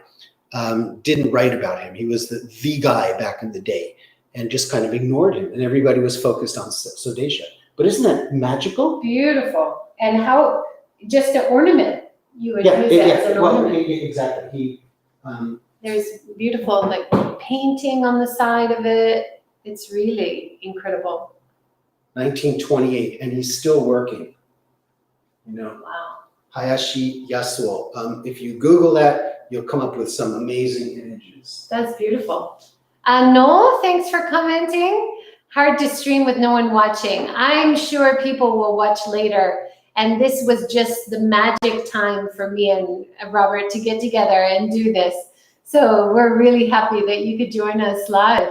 didn't write about him. He was the guy back in the day and just kind of ignored him. And everybody was focused on Sodeisha. But isn't that magical? Beautiful. And how, just an ornament, you would use it as an ornament. Exactly. There's beautiful like painting on the side of it. It's really incredible. 1928, and he's still working. You know, Wow. Hayashi Yasuo. If you Google that, you'll come up with some amazing images. That's beautiful. Noel, thanks for commenting. Hard to stream with no one watching. I'm sure people will watch later. And this was just the magic time for me and Robert to get together and do this. So we're really happy that you could join us live.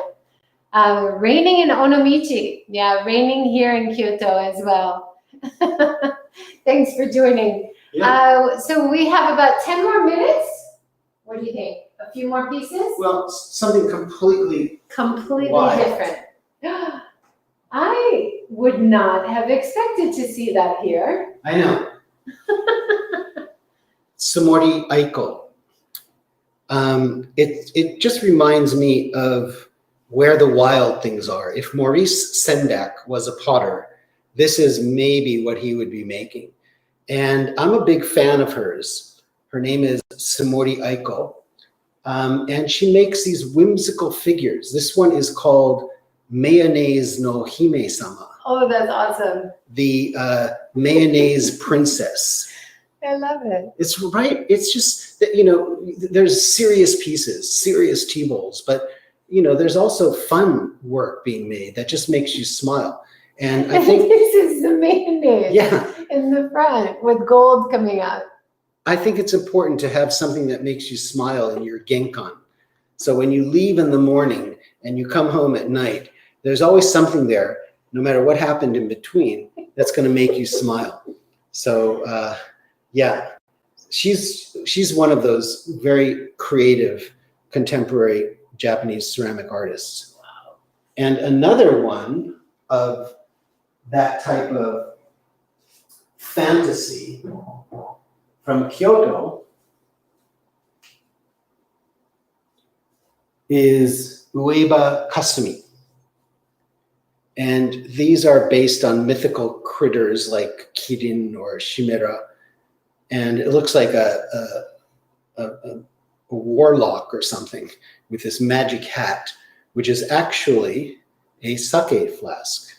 Raining in Onomichi. Yeah, raining here in Kyoto as well. Thanks for joining. Yeah. So we have about 10 more minutes. What do you think? A few more pieces? Well, something completely Completely wild. different. would not have expected to see that here. I know. Samori Aiko. It just reminds me of where the wild things are. If Maurice Sendak was a potter, this is maybe what he would be making. And I'm a big fan of hers. Her name is Samori Aiko. And she makes these whimsical figures. This one is called Mayonnaise no Hime-sama. Oh, that's awesome. The mayonnaise princess. I love it. It's right. It's just that, you know, there's serious pieces, serious T-bowls, but, you know, there's also fun work being made that just makes you smile. And I think this is the mayonnaise in the front with gold coming out. I think it's important to have something that makes you smile in your genkan. So when you leave in the morning and you come home at night, there's always something there, no matter what happened in between, that's going to make you smile. So, yeah, she's one of those very creative contemporary Japanese ceramic artists. Wow. And another one of that type of fantasy from Kyoto is Ueba Kasumi. And these are based on mythical critters like Kirin or Chimera. And it looks like a warlock or something with this magic hat, which is actually a sake flask.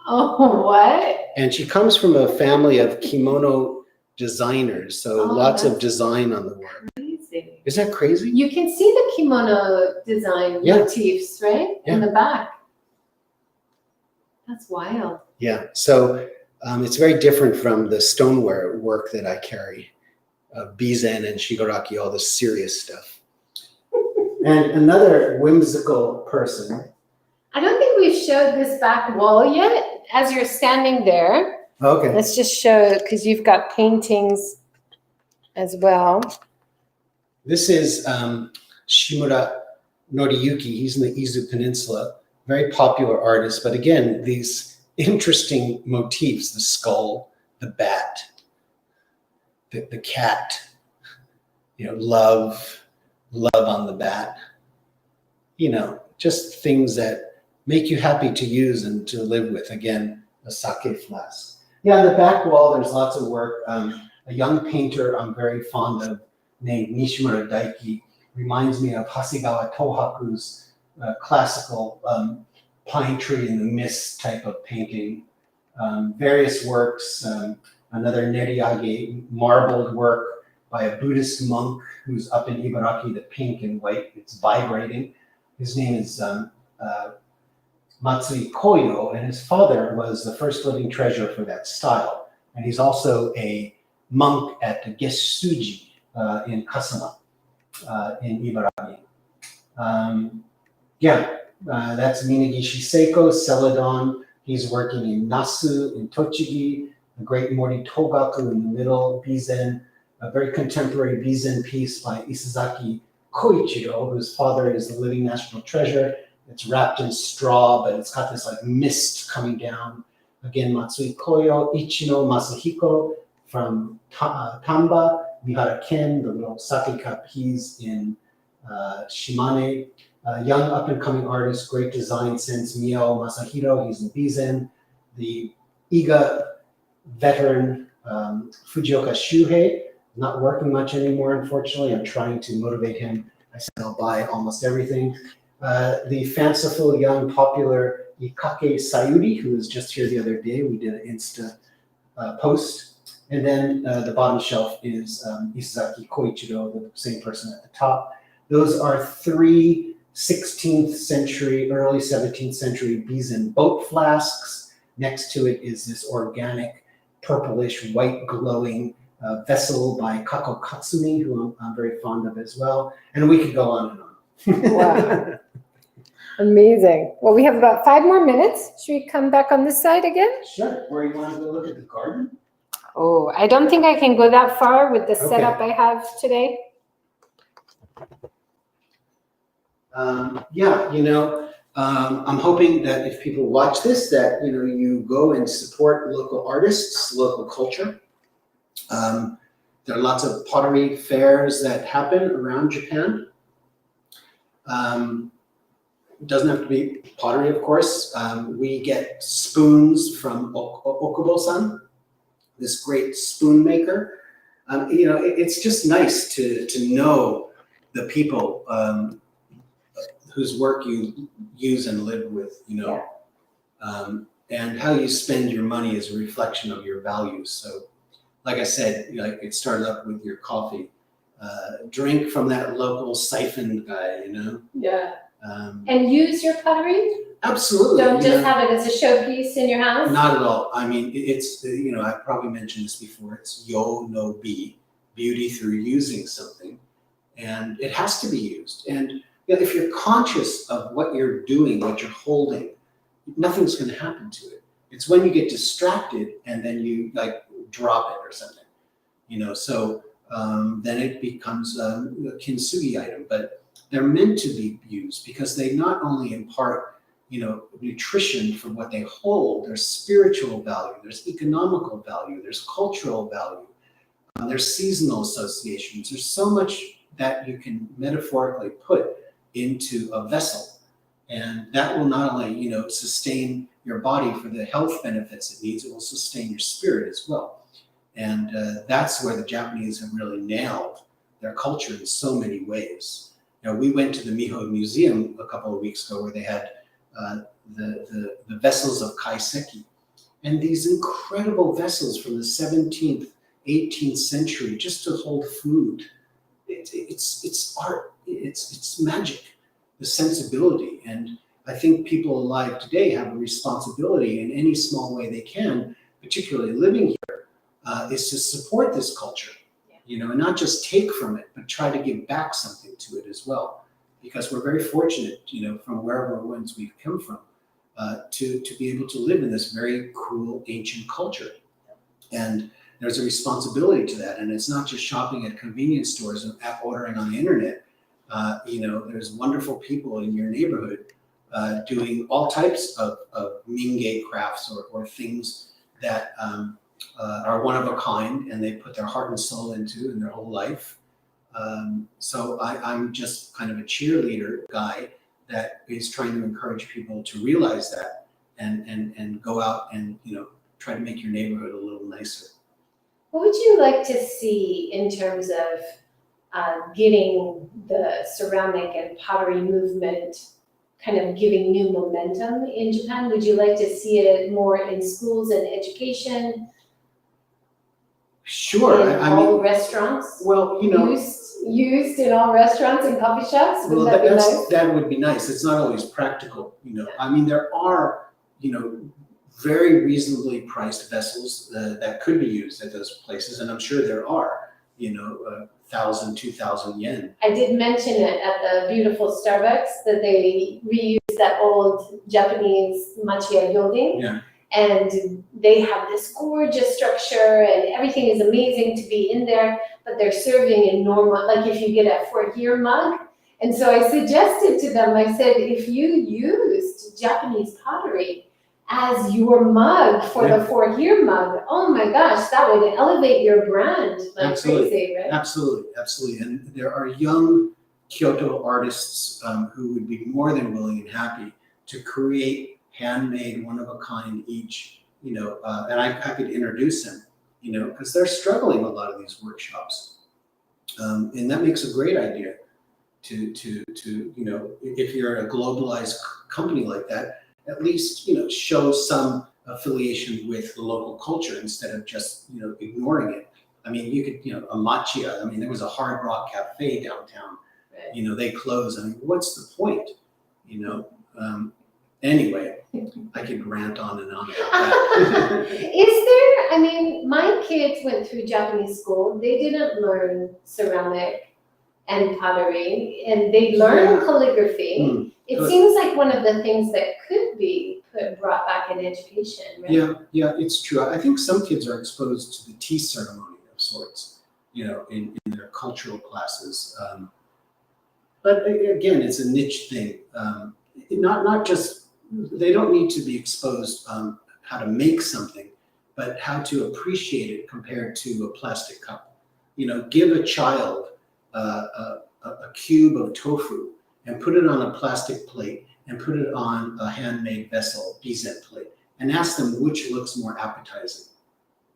Oh, what? And she comes from a family of kimono designers, so lots of design on the work. Crazy. Is that crazy? You can see the kimono design motifs, right? In the back. That's wild. Yeah, so it's very different from the stoneware work that I carry, bizen and shigaraki, all the serious stuff. And another whimsical person. I don't think we've showed this back wall yet. As you're standing there, okay, let's just show it because you've got paintings as well. This is Shimura Noriyuki. He's in the Izu Peninsula. Very popular artist, but again, these interesting motifs, the skull, the bat, the cat, you know, love on the bat, you know, just things that make you happy to use and to live with. Again, a sake flask. Yeah, on the back wall, there's lots of work. A young painter I'm very fond of named Nishimura Daiki reminds me of Hasegawa Tohaku's classical pine tree in the mist type of painting. Various works, another Neriage marbled work by a Buddhist monk who's up in Ibaraki, the pink and white, it's vibrating. His name is Matsui Koyo, and his father was the first living treasure for that style. And he's also a monk at the Gesuji in Kasama in Ibaraki. That's Minagishi Seiko, Celadon. He's working in Nasu, in Tochigi, the great Mori Togaku in the middle, Bizen, a very contemporary Bizen piece by Isazaki Koichiro, whose father is the living national treasure. It's wrapped in straw, but it's got this like mist coming down. Again, Matsui Koyo, Ichino Masahiko from Tamba, Mihara Ken, the little sake cup, he's in Shimane. Young up-and-coming artist, great design sense, Mio Masahiro, he's in Bizen. The Iga veteran, Fujioka Shuhei, not working much anymore, unfortunately. I'm trying to motivate him. I said I'll buy almost everything. The fanciful, young, popular Ikake Sayuri, who was just here the other day. We did an Insta post. And then the bottom shelf is Isazaki Koichiro, the same person at the top. Those are three 16th century, early 17th century Bizen boat flasks. Next to it is this organic, purplish, white glowing vessel by Kako Katsumi, who I'm very fond of as well. And we could go on and on. Wow. Amazing. Well, we have about 5 more minutes. Should we come back on this side again? Sure. Or you want to go look at the garden? Oh, I don't think I can go that far with the setup I have today. Yeah, you know, I'm hoping that if people watch this, that you go and support local artists, local culture. There are lots of pottery fairs that happen around Japan. It doesn't have to be pottery, of course. We get spoons from Okubo-san, this great spoon maker. It's just nice to know the people whose work you use and live with, and how you spend your money is a reflection of your values. So, like I said, it started up with your coffee. Drink from that local siphon guy, Yeah. And use your pottery? Absolutely. Don't just have it as a showpiece in your house? Not at all. I mean, it's, I've probably mentioned this before. It's yo no bi, beauty through using something. And it has to be used. And if you're conscious of what you're doing, what you're holding, nothing's going to happen to it. It's when you get distracted and then you drop it or something, so then it becomes a kintsugi item. But they're meant to be used because they not only impart, nutrition from what they hold, there's spiritual value, there's economical value, there's cultural value, there's seasonal associations. There's so much that you can metaphorically put into a vessel. And that will not only, sustain your body for the health benefits it needs, it will sustain your spirit as well. And that's where the Japanese have really nailed their culture in so many ways. We went to the Miho Museum a couple of weeks ago where they had the vessels of kaiseki. And these incredible vessels from the 17th, 18th century just to hold food. It's art, it's magic, the sensibility. And I think people alive today have a responsibility in any small way they can, particularly living here, is to support this culture, and not just take from it, but try to give back something to it as well. Because we're very fortunate, from wherever ones we've come from, to be able to live in this very cool ancient culture. And there's a responsibility to that. And it's not just shopping at convenience stores and ordering on the internet. There's wonderful people in your neighborhood doing all types of minge crafts or things that are one of a kind, and they put their heart and soul into in their whole life. So I'm just kind of a cheerleader guy that is trying to encourage people to realize that and go out and try to make your neighborhood a little nicer. What would you like to see in terms of getting the ceramic and pottery movement kind of giving new momentum in Japan? Would you like to see it more in schools and education? Sure. In all restaurants? Well, used in all restaurants and coffee shops? Well, that would be nice. It's not always practical, I mean, there are, very reasonably priced vessels that could be used at those places, and I'm sure there are, 1,000, 2,000 yen. I did mention it at the beautiful Starbucks that they reused that old Japanese machiya building. Yeah. And they have this gorgeous structure and everything is amazing to be in there, but they're serving in normal, like if you get a for-here mug. And so I suggested to them, I said, if you used Japanese pottery as your mug for the for-here mug, oh my gosh, that would elevate your brand like crazy, right? Absolutely. And there are young Kyoto artists who would be more than willing and happy to create handmade, one-of-a-kind each, and I'm happy to introduce them, because they're struggling a lot of these workshops. And that makes a great idea to if you're a globalized company like that, at least, show some affiliation with the local culture instead of just, ignoring it. I mean, you could, a machiya, I mean, there was a Hard Rock Cafe downtown, Right. They closed. I mean, what's the point, Anyway, I could rant on and on about that. I mean, my kids went through Japanese school. They didn't learn ceramic and pottery, and they learned calligraphy. It seems like one of the things that could be brought back in education, right? Yeah, it's true. I think some kids are exposed to the tea ceremony of sorts, in their cultural classes. But again, it's a niche thing. not just, they don't need to be exposed how to make something, but how to appreciate it compared to a plastic cup. You know, give a child a cube of tofu and put it on a plastic plate and put it on a handmade vessel, bizen plate, and ask them which looks more appetizing.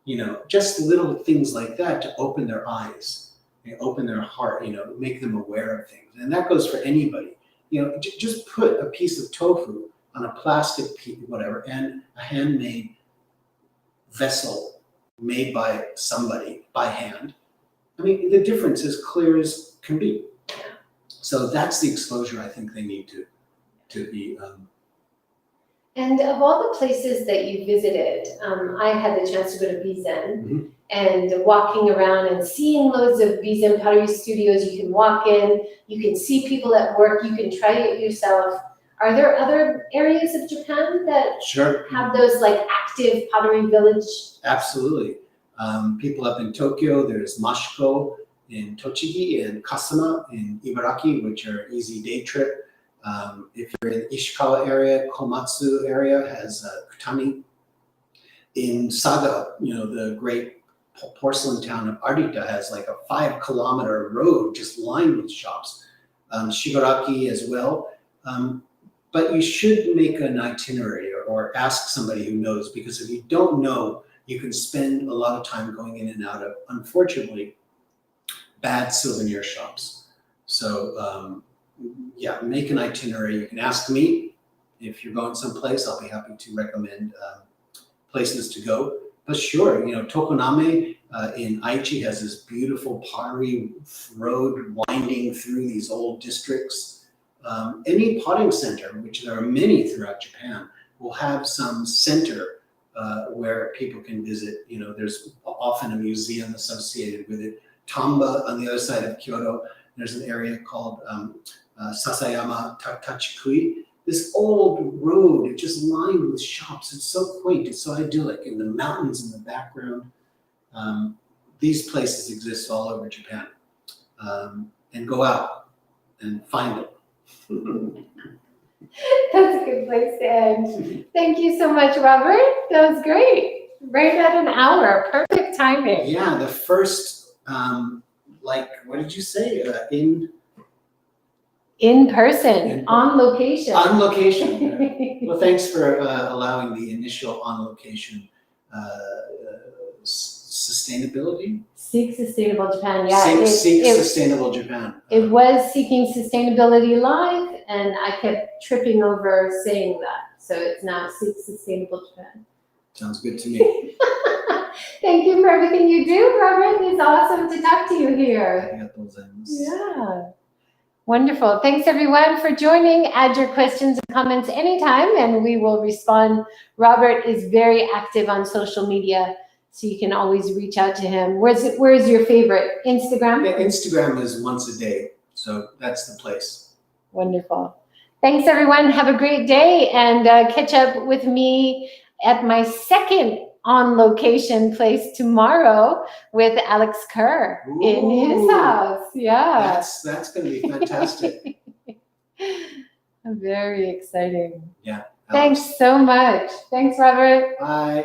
You know, just little things like that to open their eyes, open their heart, you know, make them aware of things. And that goes for anybody. You know, just put a piece of tofu on a plastic piece, whatever, and a handmade vessel made by somebody by hand. I mean, the difference is clear as can be. So that's the exposure I think they need to be. And of all the places that you visited, I had the chance to go to Bizen, and walking around and seeing loads of Bizen pottery studios. You can walk in, you can see people at work, you can try it yourself. Are there other areas of Japan that have those like active pottery village? Absolutely. People up in Tokyo, there's Mashiko in Tochigi and Kasama in Ibaraki, which are easy day trip. If you're in the Ishikawa area, Komatsu area has Kutami. In Saga, you know, the great porcelain town of Arita has like a 5-kilometer road just lined with shops. Shigaraki as well. But you should make an itinerary or ask somebody who knows, because if you don't know, you can spend a lot of time going in and out of, unfortunately, bad souvenir shops. So yeah, make an itinerary. You can ask me if you're going someplace. I'll be happy to recommend places to go. But sure, you know, Tokoname in Aichi has this beautiful pottery road winding through these old districts. Any potting center, which there are many throughout Japan, will have some center where people can visit. You know, there's often a museum associated with it. Tamba on the other side of Kyoto, there's an area called Sasayama Tachikui. This old road, it's just lined with shops. It's so quaint, it's so idyllic, and the mountains in the background. These places exist all over Japan. And go out and find them. That's a good place to end. Thank you so much, Robert. That was great. Right at an hour, perfect timing. Yeah, the first, like, what did you say? In person, on location. On location. Well, thanks for allowing the initial on location sustainability. Seek Sustainable Japan. Yeah, Seek Sustainable Japan. It was Seeking Sustainability Live, and I kept tripping over saying that. So it's now Seek Sustainable Japan. Sounds good to me. Thank you for everything you do, Robert. It's awesome to talk to you here. Yeah. Wonderful. Thanks everyone for joining. Add your questions and comments anytime and we will respond. Robert is very active on social media, so you can always reach out to him. Where's your favorite? Instagram? Yeah, Instagram is once a day, so that's the place. Wonderful. Thanks everyone. Have a great day, and catch up with me at my second on location place tomorrow with Alex Kerr in his house. Yeah. That's going to be fantastic. Very exciting. Yeah. Alex. Thanks so much. Thanks, Robert. Bye.